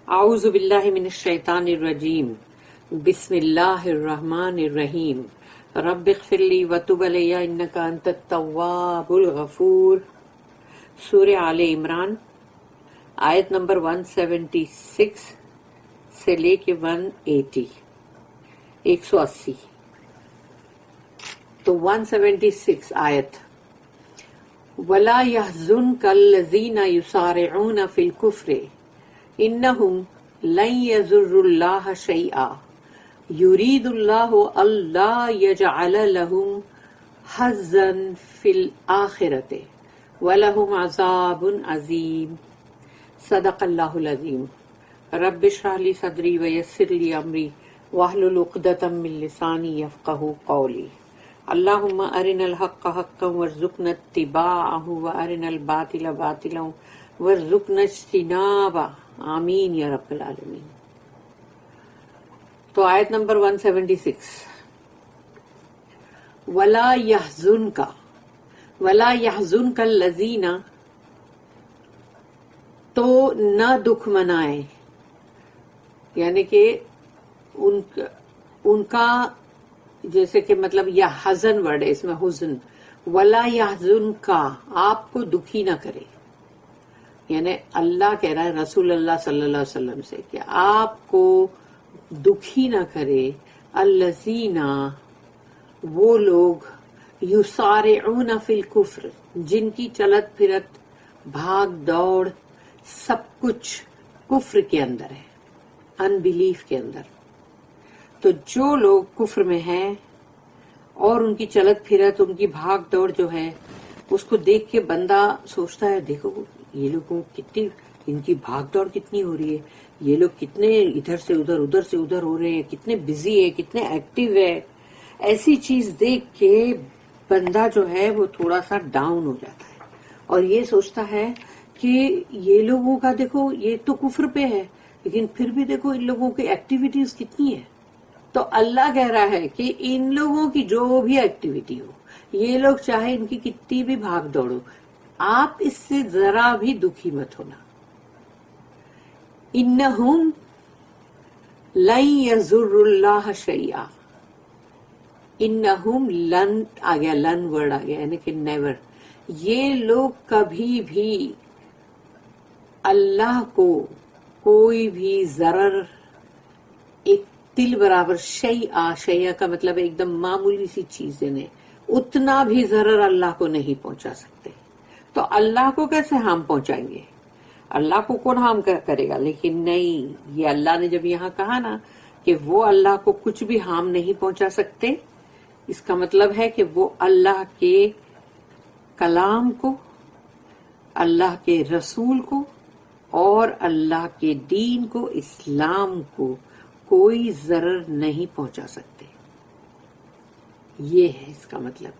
اعوذ باللہ من الشیطان الرجیم بسم اللہ الرحمن الرحیم رب اغفر لی وتب علی انک انت التواب الغفور۔ سورہ آل عمران آیت نمبر 176 سے لے کے 180 تو 176 آیت وَلَا يَحْزُنْكَ الَّذِينَ يُسَارِعُونَ فِي الْكُفْرِ إِنَّهُمْ لَن يَضُرُّوا اللَّهَ شَيْئًا يُرِيدُ اللَّهُ أَلَّا يَجْعَلَ لَهُمْ حَظًّا فِي الْآخِرَةِ وَلَهُمْ عَذَابٌ عَظِيمٌ۔ صدق اللہ العظیم۔ رب اشرح لی صدری ویسر لی امری واحلل عقدۃ من لسانی یفقهوا قولی۔ اللہم ارنا الحق حقا وارزقنا اتباعہ وارنا الباطل باطلا وارزقنا اجتنابہ، آمین یا رب العالمین۔ تو آیت نمبر 176 وَلَا يَحْزُنْكَ الَّذِينَ، تو نہ دکھ منائے، یعنی کہ ان کا جیسے کہ مطلب یہ حزن ورڈ ہے، اس میں حزن، وَلَا يَحْزُنْكَ، آپ کو دکھی نہ کرے، یعنی اللہ کہہ رہا ہے رسول اللہ صلی اللہ علیہ وسلم سے کہ آپ کو دکھی نہ کرے الذین، وہ لوگ یسارعون فی الکفر، جن کی چلت پھرت بھاگ دوڑ سب کچھ کفر کے اندر ہے، ان بلیف کے اندر۔ تو جو لوگ کفر میں ہیں اور ان کی چلت پھرت، ان کی بھاگ دوڑ جو ہے، اس کو دیکھ کے بندہ سوچتا ہے دیکھو یہ لوگوں کتنی، ان کی بھاگ دوڑ کتنی ہو رہی ہے، یہ لوگ کتنے ادھر سے ادھر ادھر سے ادھر ہو رہے ہیں، کتنے بزی ہے، کتنے ایکٹیو ہے۔ ایسی چیز دیکھ کے بندہ جو ہے وہ تھوڑا سا ڈاؤن ہو جاتا ہے اور یہ سوچتا ہے کہ یہ لوگوں کا دیکھو یہ تو کفر پہ ہے، لیکن پھر بھی دیکھو ان لوگوں کی ایکٹیویٹیز کتنی ہے۔ تو اللہ کہہ رہا ہے کہ ان لوگوں کی جو بھی ایکٹیویٹی ہو، یہ لوگ چاہے ان کی کتنی بھی بھاگ دوڑو، آپ اس سے ذرا بھی دکھی مت ہونا۔ انہم لن یضروا اللہ شیئا، انہم لن آ گیا، لن ورڈ آ گیا، یعنی کہ نیور، یہ لوگ کبھی بھی اللہ کو کوئی بھی ضرر، ایک تل برابر شیئا کا مطلب ایک دم معمولی سی چیز نے، اتنا بھی ضرر اللہ کو نہیں پہنچا سکتے۔ تو اللہ کو کیسے ہارم پہنچائیں گے؟ اللہ کو کون ہارم کرے گا؟ لیکن نہیں، یہ اللہ نے جب یہاں کہا نا کہ وہ اللہ کو کچھ بھی ہارم نہیں پہنچا سکتے، اس کا مطلب ہے کہ وہ اللہ کے کلام کو، اللہ کے رسول کو اور اللہ کے دین کو، اسلام کو کوئی ضرر نہیں پہنچا سکتے۔ یہ ہے اس کا مطلب۔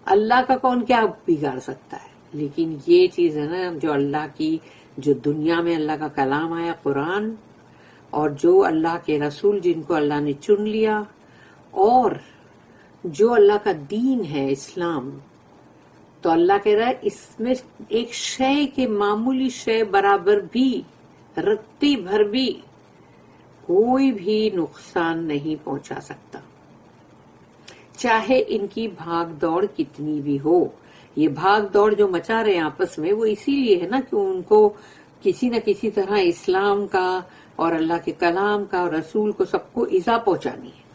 اللہ کا کون کیا بگاڑ سکتا ہے؟ لیکن یہ چیز ہے نا جو اللہ کی، جو دنیا میں اللہ کا کلام آیا قرآن، اور جو اللہ کے رسول جن کو اللہ نے چن لیا، اور جو اللہ کا دین ہے اسلام، تو اللہ کہہ رہا ہے اس میں ایک شے کے معمولی شے برابر بھی، رتی بھر بھی کوئی بھی نقصان نہیں پہنچا سکتا، چاہے ان کی بھاگ دوڑ کتنی بھی ہو۔ یہ بھاگ دوڑ جو مچا رہے ہیں آپس میں، وہ اسی لیے ہے نا کہ ان کو کسی نہ کسی طرح اسلام کا اور اللہ کے کلام کا اور رسول کو سب کو ایذا پہنچانی ہے۔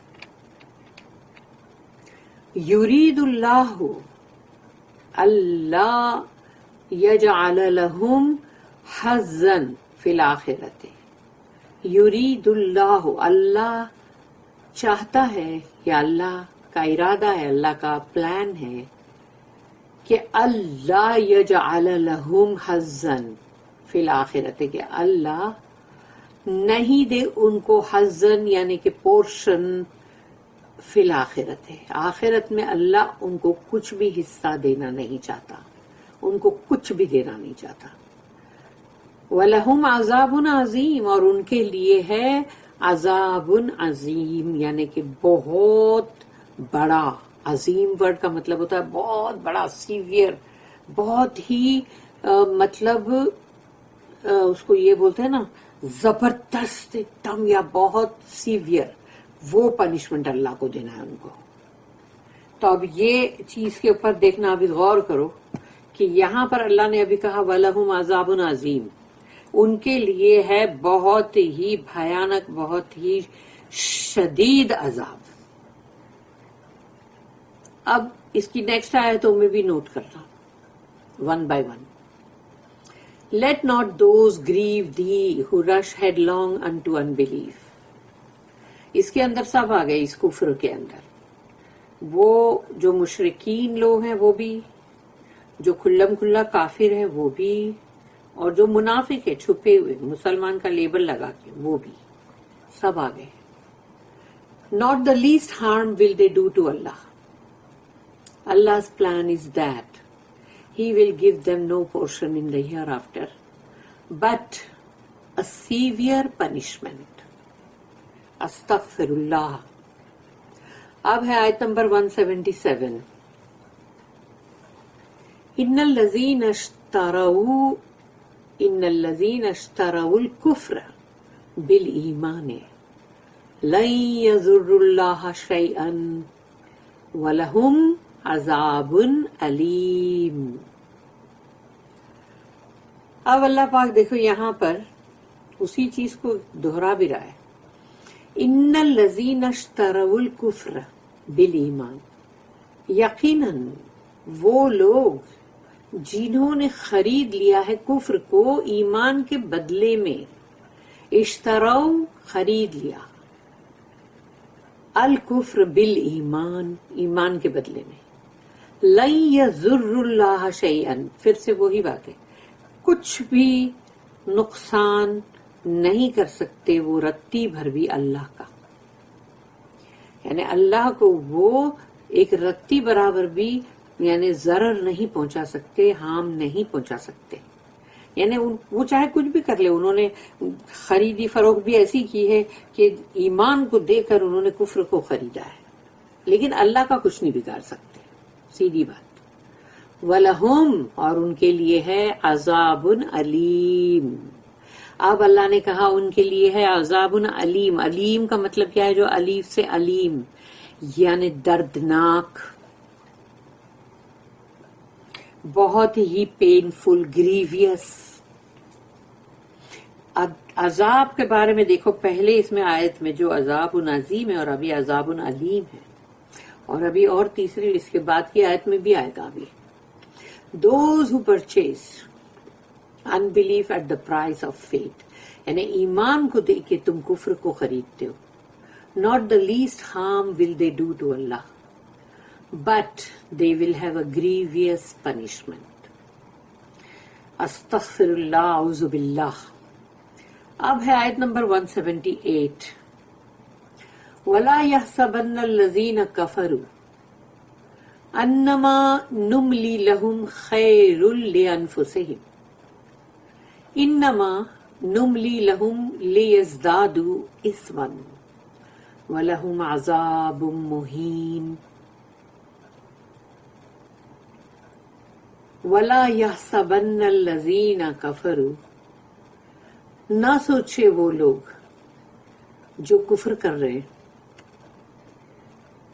یرید اللہ اللہ یجعل لہم حظا فی الآخرۃ، یرید اللہ، اللہ چاہتا ہے، یا اللہ کا ارادہ ہے، اللہ کا پلان ہے کہ اللہ یجعل لہم حظا فی الآخرۃ، کہ اللہ نہیں دے ان کو حظا یعنی کہ پورشن فی الآخرت ہے، آخرت میں اللہ ان کو کچھ بھی حصہ دینا نہیں چاہتا، ان کو کچھ بھی دینا نہیں چاہتا۔ وَلَهُمْ عَذَابٌ عَظِيمٌ، اور ان کے لیے ہے عذاب عظیم، یعنی کہ بہت بڑا، عظیم ورڈ کا مطلب ہوتا ہے بہت بڑا، سیویئر، بہت ہی مطلب اس کو یہ بولتے ہیں نا زبردست ایک دم یا بہت سیویئر وہ پنشمنٹ اللہ کو دینا ہے ان کو. تو اب یہ چیز کے اوپر دیکھنا، ابھی غور کرو کہ یہاں پر اللہ نے ابھی کہا وَلَهُمْ عَذَابٌ عَظِيمٌ، ان کے لیے ہے بہت ہی بھیانک، بہت ہی شدید عذاب. اب اس کی نیکسٹ آیتوں میں بھی نوٹ کرنا one by one. Let not those grieve thee who rush headlong unto unbelief. اس کے اندر سب آ گئے، اس کفر کے اندر وہ جو مشرکین لوگ ہیں وہ بھی، جو کھلم کھلا کافر ہے وہ بھی، اور جو منافق ہے چھپے ہوئے مسلمان کا لیبل لگا کے وہ بھی، سب آ گئے. Not the least harm will they do to Allah. Allah's plan is that He will give them no portion in the hereafter, but a severe punishment. Astaghfirullah. اب ہے آیت نمبر 177. ان الذین اشتروا الكفر بالایمان لن یضروا اللہ شیئا ولہم عذاب علیم. اب اللہ پاک دیکھو یہاں پر اسی چیز کو دہرا بھی رہا ہے. ان الذین اشتروا الکفر بالایمان، یقیناً وہ لوگ جنہوں نے خرید لیا ہے کفر کو ایمان کے بدلے میں. اشتروا خرید لیا، الکفر بالایمان ایمان کے بدلے میں. لن یضر اللہ شیئا، پھر سے وہی بات ہے، کچھ بھی نقصان نہیں کر سکتے وہ رتی بھر بھی اللہ کا. یعنی اللہ کو وہ ایک رتی برابر بھی یعنی ضرر نہیں پہنچا سکتے، ہارم نہیں پہنچا سکتے. یعنی وہ چاہے کچھ بھی کر لے، انہوں نے خریدی فروخت بھی ایسی کی ہے کہ ایمان کو دے کر انہوں نے کفر کو خریدا ہے، لیکن اللہ کا کچھ نہیں بگاڑ سکتے. سیدھی بات. وَلَهُمْ، اور ان کے لیے ہے عذاب علیم. اب اللہ نے کہا ان کے لیے ہے عذاب علیم. علیم کا مطلب کیا ہے؟ جو الف سے علیم یعنی دردناک، بہت ہی پینفل، گریویس. عذاب کے بارے میں دیکھو پہلے اس میں آیت میں جو عذاب عظیم ہے اور ابھی عذاب علیم ہے، اور ابھی اور تیسری اس کے بعد کی آیت میں بھی آئے گا ابھی. Those who purchase unbelief at the price of faith، یعنی ایمان کو دے کے تم کفر کو خریدتے ہو. Not the least harm will they do to Allah, but they will have a grievous punishment. Astaghfirullah، اعوذ باللہ. اب ہے آیت نمبر 178. وَلَا يَحْسَبَنَّ الَّذِينَ كَفَرُوا أَنَّمَا نُمْلِي لَهُمْ خَيْرٌ لِأَنفُسِهِمْ إِنَّمَا نُمْلِي لَهُمْ لِيَزْدَادُوا إِثْمًا وَلَهُمْ عَذَابٌ مُهِينٌ. وَلَا يَحْسَبَنَّ الَّذِينَ كَفَرُوا، نہ سوچے وہ لوگ جو کفر کر رہے ہیں،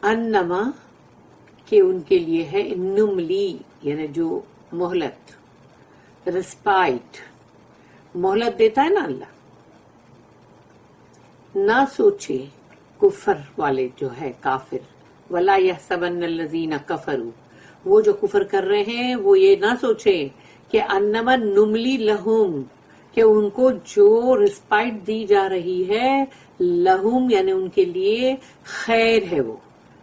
انما کہ ان کے لیے ہے نملی یعنی جو مہلت، رسپائٹ، مہلت دیتا ہے نا اللہ. نہ سوچے کفر والے جو ہے کافر، ولا یحسبن الذین کفروا، وہ جو کفر کر رہے ہیں وہ یہ نہ سوچے کہ انما نملی لہم، کہ ان کو جو رسپائٹ دی جا رہی ہے، لہم یعنی ان کے لیے خیر ہے.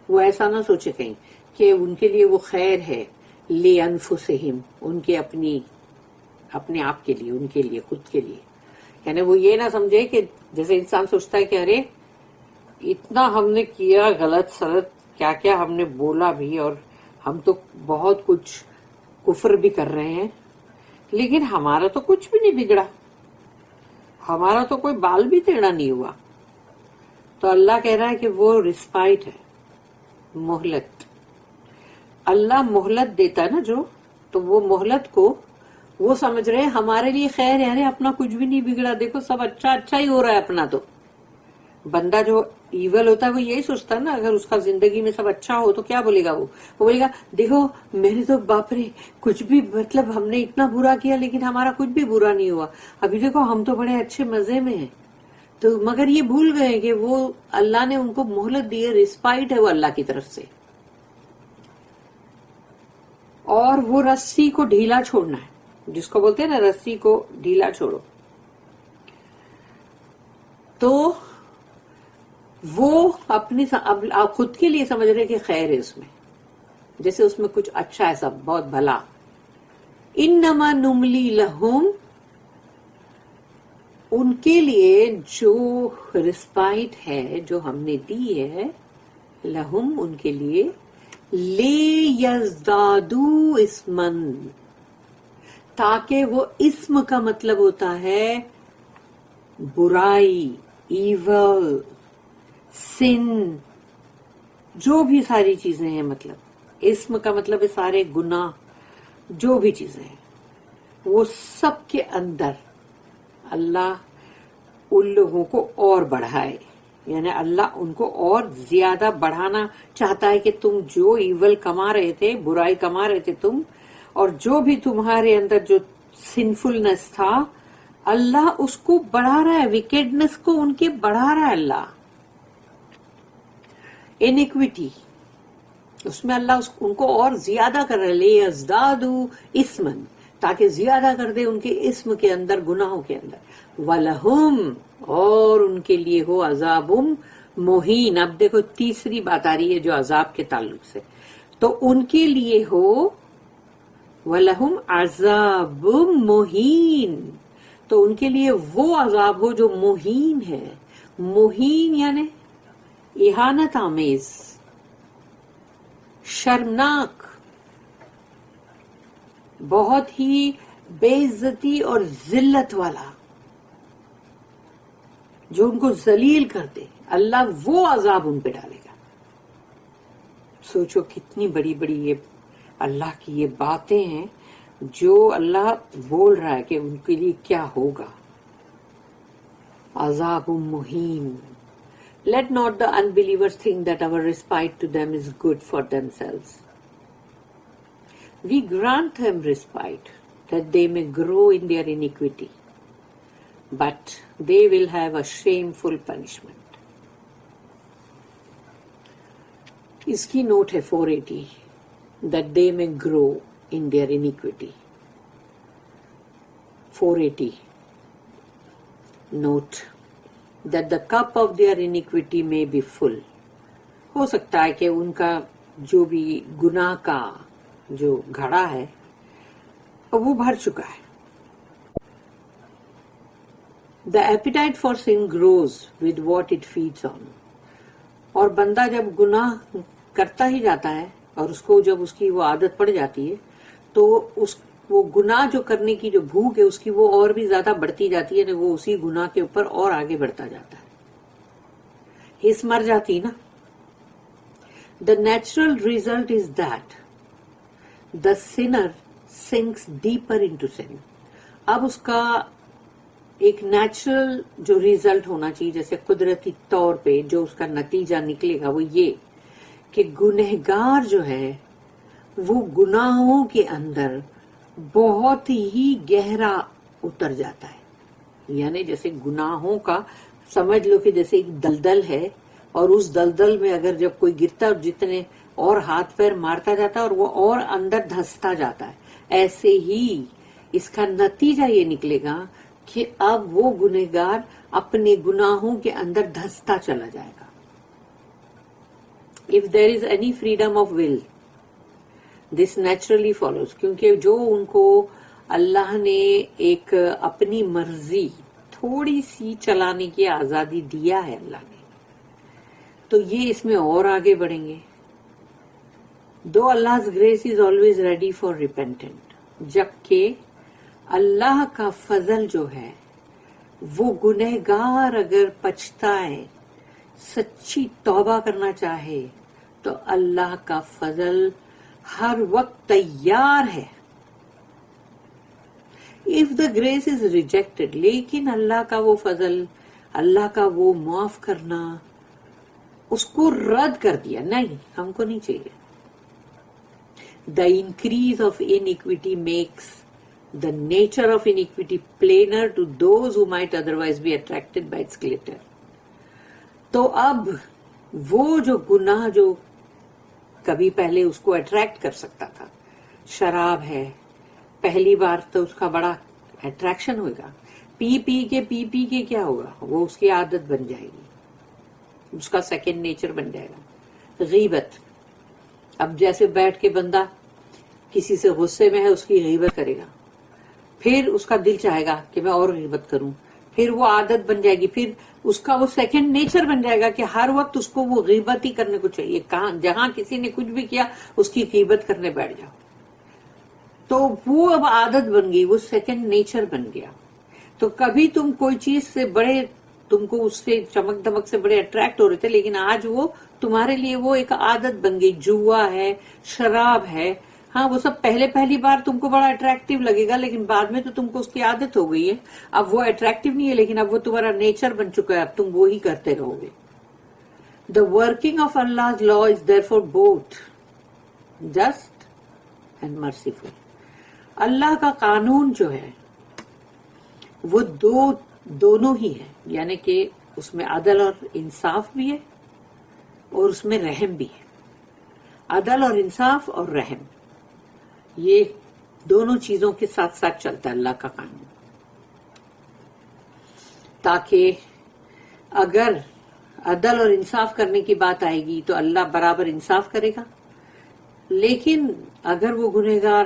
وہ ایسا نہ سوچے کہیں کہ ان کے لیے وہ خیر ہے. لِأَنفُسِهِمْ، ان کے اپنے آپ کے لیے، ان کے لیے، خود کے لیے. یعنی وہ یہ نہ سمجھے کہ جیسے انسان سوچتا ہے کہ ارے اتنا ہم نے کیا غلط سلط، کیا کیا ہم نے بولا بھی، اور ہم تو بہت کچھ کفر بھی کر رہے ہیں، لیکن ہمارا تو کچھ بھی نہیں بگڑا، ہمارا تو کوئی بال بھی ٹیڑھا نہیں ہوا. تو اللہ کہہ رہا ہے کہ وہ رسپائٹ ہے، مہلت. اللہ مہلت دیتا ہے نا جو، تو وہ مہلت کو وہ سمجھ رہے ہمارے لیے خیر ہے، ارے اپنا کچھ بھی نہیں بگڑا، دیکھو سب اچھا اچھا ہی ہو رہا ہے اپنا. تو بندہ جو ایول ہوتا ہے وہ یہی سوچتا ہے نا، اگر اس کا زندگی میں سب اچھا ہو تو کیا بولے گا، وہ بولے گا دیکھو میرے تو باپ رے کچھ بھی، مطلب ہم نے اتنا برا کیا لیکن ہمارا کچھ بھی برا نہیں ہوا، ابھی دیکھو ہم تو بڑے اچھے مزے میں ہیں. تو مگر یہ بھول گئے کہ وہ اللہ نے ان کو مہلت دی ہے، رسپائٹ ہے وہ اللہ کی طرف سے، اور وہ رسی کو ڈھیلا چھوڑنا ہے، جس کو بولتے ہیں نا رسی کو ڈھیلا چھوڑو. تو وہ اپنی آپ خود کے لیے سمجھ رہے کہ خیر ہے اس میں، جیسے اس میں کچھ اچھا ہے، سب بہت بھلا. انما نملی لہم، ان کے لیے جو رسپائٹ ہے جو ہم نے دی ہے، لہم ان کے لیے، لے یزدادو اسمن، تاکہ وہ اسم کا مطلب ہوتا ہے برائی، ایول، سن، جو بھی ساری چیزیں ہیں، مطلب اسم کا مطلب ہے سارے گناہ، جو بھی چیزیں ہیں وہ سب کے اندر اللہ ان لوگوں کو اور بڑھائے. یعنی اللہ ان کو اور زیادہ بڑھانا چاہتا ہے کہ تم جو ایول کما رہے تھے، برائی کما رہے تھے تم، اور جو بھی تمہارے اندر جو سنفلنس تھا، اللہ اس کو بڑھا رہا ہے، ویکیڈنس کو ان کے بڑھا رہا ہے اللہ. انیکویٹی اس میں اللہ ان کو اور زیادہ کر رہا ہے، لے ازدادو اسمن، تاکہ زیادہ کر دے ان کے اسم کے اندر، گناہوں کے اندر. وَلَهُمْ، اور ان کے لیے ہو عذاب مہین. اب دیکھو تیسری بات آ رہی ہے جو عذاب کے تعلق سے، تو ان کے لیے ہو وَلَهُمْ عَذَابٌ مُہین، تو ان کے لیے وہ عذاب ہو جو مہین ہے. مہین یعنی اہانت آمیز، شرمناک، بہت ہی بے عزتی اور ذلت والا، جو ان کو ذلیل کر دے. اللہ وہ عذاب ان پہ ڈالے گا. سوچو کتنی بڑی بڑی یہ اللہ کی یہ باتیں ہیں جو اللہ بول رہا ہے کہ ان کے لیے کیا ہوگا. عذاب مہین. Let not the unbelievers think that our respite to them is good for themselves. We grant them respite that they may grow in their iniquity, but they will have a shameful punishment. اس کی note ہے 480 that they may grow in their iniquity. 480 note that the cup of their iniquity may be full. ہو سکتا ہے کہ ان کا جو بھی گناہ کا جو گھڑا ہے وہ بھر چکا ہے. The appetite for sin grows with what it feeds on. اور بندہ جب گناہ کرتا ہی جاتا ہے اور اس کو جب اس کی وہ عادت پڑ جاتی ہے تو وہ گناہ جو کرنے کی جو بھوک ہے اس کی وہ اور بھی زیادہ بڑھتی جاتی ہے، وہ اسی گناہ کے اوپر اور آگے بڑھتا جاتا ہے، حس مر جاتی نا. The natural result is that the sinner sinks deeper into sin. اب اس کا ایک نیچرل جو ریزلٹ ہونا چاہیے، جیسے قدرتی طور پہ جو اس کا نتیجہ نکلے گا وہ یہ کہ گنہگار جو ہے وہ گناہوں کے اندر بہت ہی گہرا اتر جاتا ہے. یعنی جیسے گناہوں کا سمجھ لو کہ جیسے ایک دلدل ہے، اور اس دلدل میں اگر جب کوئی گرتا اور جتنے اور ہاتھ پیر مارتا جاتا ہے اور وہ اور اندر دھستا جاتا ہے، ایسے ہی اس کا نتیجہ یہ نکلے گا کہ اب وہ گنہگار اپنے گناہوں کے اندر دھستا چلا جائے گا. If there is any freedom of will, this naturally follows. کیونکہ جو ان کو اللہ نے ایک اپنی مرضی تھوڑی سی چلانے کی آزادی دیا ہے اللہ نے، تو یہ اس میں اور آگے بڑھیں گے. Though Allah's grace is always ready for repentant. جبکہ اللہ کا فضل جو ہے وہ گنہگار اگر پچھتائے، سچی توبہ کرنا چاہے تو اللہ کا فضل ہر وقت تیار ہے. if the grace is rejected, لیکن اللہ کا وہ فضل, اللہ کا وہ معاف کرنا, اس کو رد کر دیا, نہیں ہم کو نہیں چاہیے. The increase of iniquity makes the nature of iniquity plainer to those who might otherwise be attracted by its glitter. تو اب وہ جو گناہ جو کبھی پہلے اس کو اٹریکٹ کر سکتا تھا, شراب ہے, پہلی بار تو اس کا بڑا اٹریکشن ہوگا, پی کے کیا ہوگا, وہ اس کی عادت بن جائے گی, اس کا سیکنڈ نیچر بن جائے گا. غیبت, اب جیسے بیٹھ کے بندہ کسی سے غصے میں ہے, اس کی غیبت کرے گا, پھر اس کا دل چاہے گا کہ میں اور غیبت کروں, پھر وہ عادت بن جائے گی, پھر اس کا وہ سیکنڈ نیچر بن جائے گا کہ ہر وقت اس کو وہ غیبت ہی کرنے کو چاہیے, کہاں جہاں کسی نے کچھ بھی کیا اس کی غیبت کرنے بیٹھ جاؤ. تو وہ اب عادت بن گئی, وہ سیکنڈ نیچر بن گیا. تو کبھی تم کوئی چیز سے بڑے, تم کو اس سے چمک دمک سے بڑے اٹریکٹ ہو رہے تھے, لیکن آج وہ تمہارے لیے وہ ایک عادت بن گئی. جوا ہے, شراب ہے, ہاں وہ سب پہلی بار تم کو بڑا اٹریکٹیو لگے گا, لیکن بعد میں تو تم کو اس کی عادت ہو گئی ہے. اب وہ اٹریکٹیو نہیں ہے, لیکن اب وہ تمہارا نیچر بن چکا ہے, اب تم وہی کرتے رہو گے. The working of Allah's law is therefore both just and merciful. اللہ کا قانون جو ہے وہ دونوں ہی ہے, یعنی کہ اس میں عدل اور انصاف بھی ہے اور اس میں رحم بھی ہے. عدل اور انصاف اور رحم, یہ دونوں چیزوں کے ساتھ ساتھ چلتا ہے اللہ کا قانون, تاکہ اگر عدل اور انصاف کرنے کی بات آئے گی تو اللہ برابر انصاف کرے گا, لیکن اگر وہ گنہگار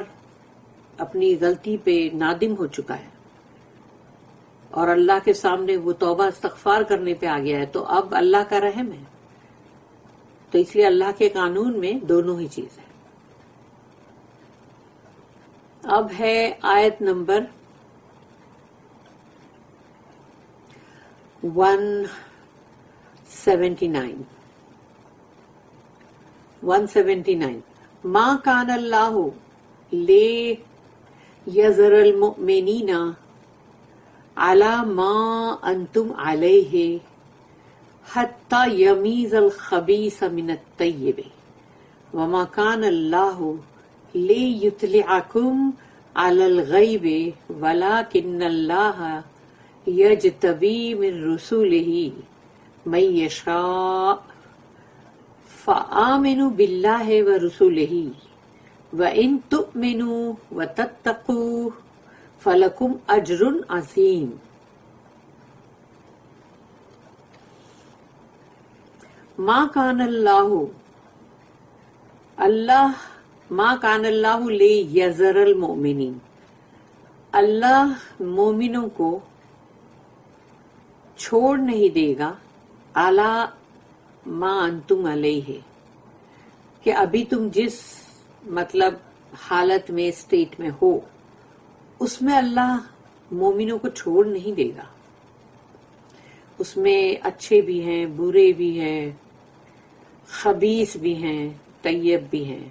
اپنی غلطی پہ نادم ہو چکا ہے اور اللہ کے سامنے وہ توبہ استغفار کرنے پہ آ گیا ہے, تو اب اللہ کا رحم ہے. تو اس لیے اللہ کے قانون میں دونوں ہی چیز ہے. اب ہے آیت نمبر 179. ما کان اللہ لے یذر المؤمنین علی ما انتم علیہ حتی یمیز الخبیث من الطیب وما کان اللہ لیطلعکم علی الغیب ولکن اللہ یجتبی من رسولہ من یشاء فآمنوا باللہ ورسولہ وَإِن تُؤْمِنُوا وَتَتَّقُوا فَلَكُمْ أَجْرٌ عَظِيمٌ. ما کان اللہ لیذر المؤمنین, اللہ مومنوں کو چھوڑ نہیں دے گا علی ما انتم علیہ, کہ ابھی تم جس مطلب حالت میں اسٹیٹ میں ہو اس میں اللہ مومنوں کو چھوڑ نہیں دے گا. اس میں اچھے بھی ہیں, برے بھی ہیں, خبیث بھی ہیں, طیب بھی ہیں,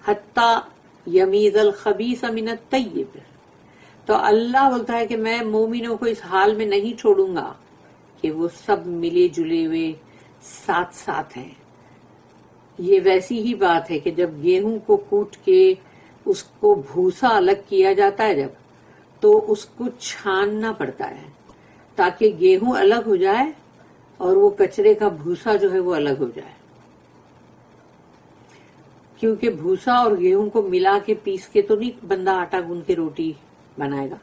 حتی یمیز الخبیث من الطیب. تو اللہ بولتا ہے کہ میں مومنوں کو اس حال میں نہیں چھوڑوں گا کہ وہ سب ملے جلے ہوئے ساتھ ساتھ ہیں. یہ ویسی ہی بات ہے کہ جب گیہوں کو کوٹ کے اس کو بھوسا الگ کیا جاتا ہے, جب تو اس کو چھاننا پڑتا ہے تاکہ گیہوں الگ ہو جائے اور وہ کچرے کا بھوسا جو ہے وہ الگ ہو جائے. کیونکہ بھوسا اور گیہوں کو ملا کے پیس کے تو نہیں بندہ آٹا گوندھ کے روٹی بنائے گا,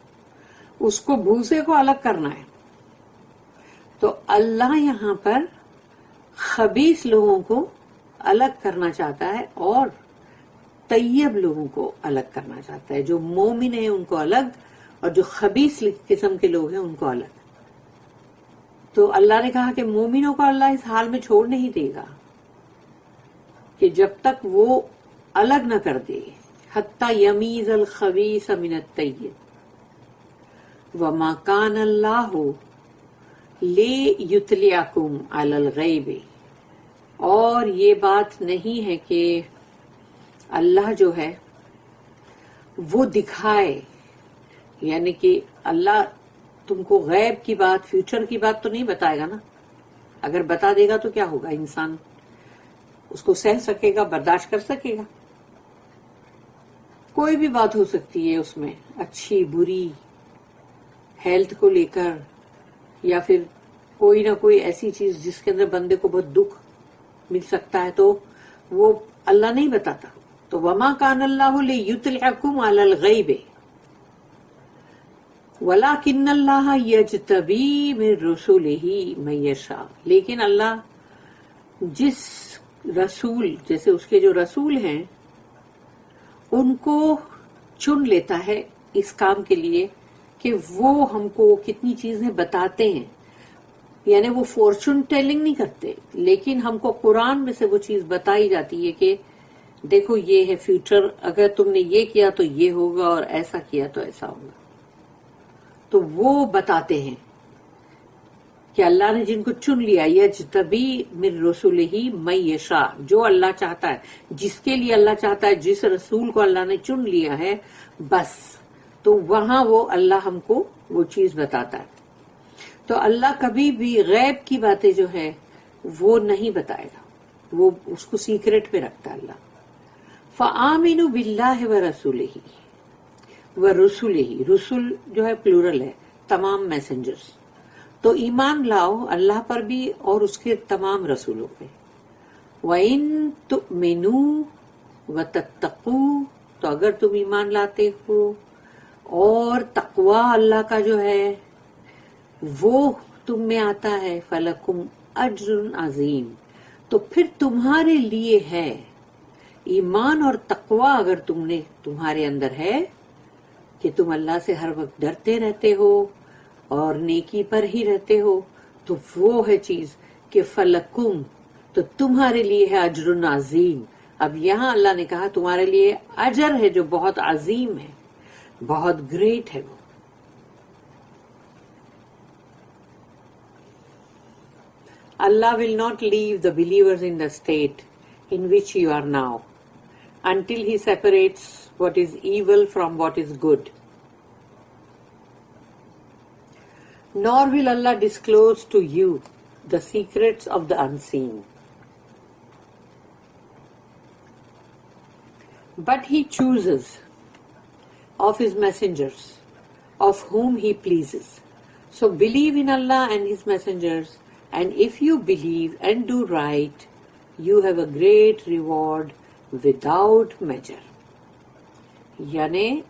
اس کو بھوسے کو الگ کرنا ہے. تو اللہ یہاں پر خبیث لوگوں کو الگ کرنا چاہتا ہے اور طیب لوگوں کو الگ کرنا چاہتا ہے. جو مومن ہیں ان کو الگ اور جو خبیث قسم کے لوگ ہیں ان کو الگ. تو اللہ نے کہا کہ مومنوں کو اللہ اس حال میں چھوڑ نہیں دے گا کہ جب تک وہ الگ نہ کر دے. حتی یمیز الخبیث من الطیب وما کان اللہ لیطلعکم علی الغیب. اور یہ بات نہیں ہے کہ اللہ جو ہے وہ دکھائے یعنی کہ اللہ تم کو غیب کی بات، فیوچر کی بات تو نہیں بتائے گا نا. اگر بتا دے گا تو کیا ہوگا؟ انسان اس کو سہ سکے گا، برداشت کر سکے گا؟ کوئی بھی بات ہو سکتی ہے اس میں، اچھی بری، ہیلتھ کو لے کر، یا پھر کوئی نہ کوئی ایسی چیز جس کے اندر بندے کو بہت دکھ مل سکتا ہے، تو وہ اللہ نہیں بتاتا. تو وما کان اللہ لیطلعکم علی الغیب وَلَكِنَّ اللَّهَ يَجْتَبِي مِن رُسُلِهِ مَن يَشَاءُ. لیکن اللہ جس رسول، جیسے اس کے جو رسول ہیں، ان کو چن لیتا ہے اس کام کے لیے کہ وہ ہم کو کتنی چیزیں بتاتے ہیں. یعنی وہ فارچون ٹیلنگ نہیں کرتے، لیکن ہم کو قرآن میں سے وہ چیز بتائی جاتی ہے کہ دیکھو یہ ہے فیوچر، اگر تم نے یہ کیا تو یہ ہوگا، اور ایسا کیا تو ایسا ہوگا. تو وہ بتاتے ہیں کہ اللہ نے جن کو چن لیا، یجتبی من رسلہ من یشاء، جو اللہ چاہتا ہے، جس کے لیے اللہ چاہتا ہے، جس رسول کو اللہ نے چن لیا ہے، بس تو وہاں وہ اللہ ہم کو وہ چیز بتاتا ہے. تو اللہ کبھی بھی غیب کی باتیں جو ہے وہ نہیں بتائے گا، وہ اس کو سیکرٹ پہ رکھتا ہے اللہ. فآمنوا باللہ ورسولہ، ورسولہ، رسول جو ہے پلورل ہے، تمام میسنجرز. تو ایمان لاؤ اللہ پر بھی اور اس کے تمام رسولوں پہ. وَإِن تُؤْمِنُوا وَتَتَّقُوا، تو اگر تم ایمان لاتے ہو اور تقوی اللہ کا جو ہے وہ تم میں آتا ہے، فَلَكُمْ أَجْرٌ عَظِيمٌ، تو پھر تمہارے لیے ہے. ایمان اور تقوی اگر تمہارے اندر ہے کہ تم اللہ سے ہر وقت ڈرتے رہتے ہو اور نیکی پر ہی رہتے ہو، تو وہ ہے چیز کہ فلکم، تو تمہارے لیے ہے اجر عظیم. اب یہاں اللہ نے کہا تمہارے لیے اجر ہے جو بہت عظیم ہے، بہت گریٹ ہے. وہ Allah will not leave the believers in the state in which you are now until He separates what is evil from what is good. Nor will Allah disclose to you the secrets of the unseen. But He chooses of His messengers of whom He pleases. So believe in Allah and His messengers, and if you believe and do right, you have a great reward without measure. یعنی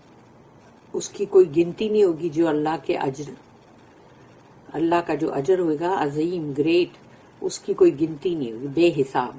اس کی کوئی گنتی نہیں ہوگی جو اللہ کے اجر، اللہ کا جو اجر ہوگا عظیم، گریٹ، اس کی کوئی گنتی نہیں ہوگی، بے حساب.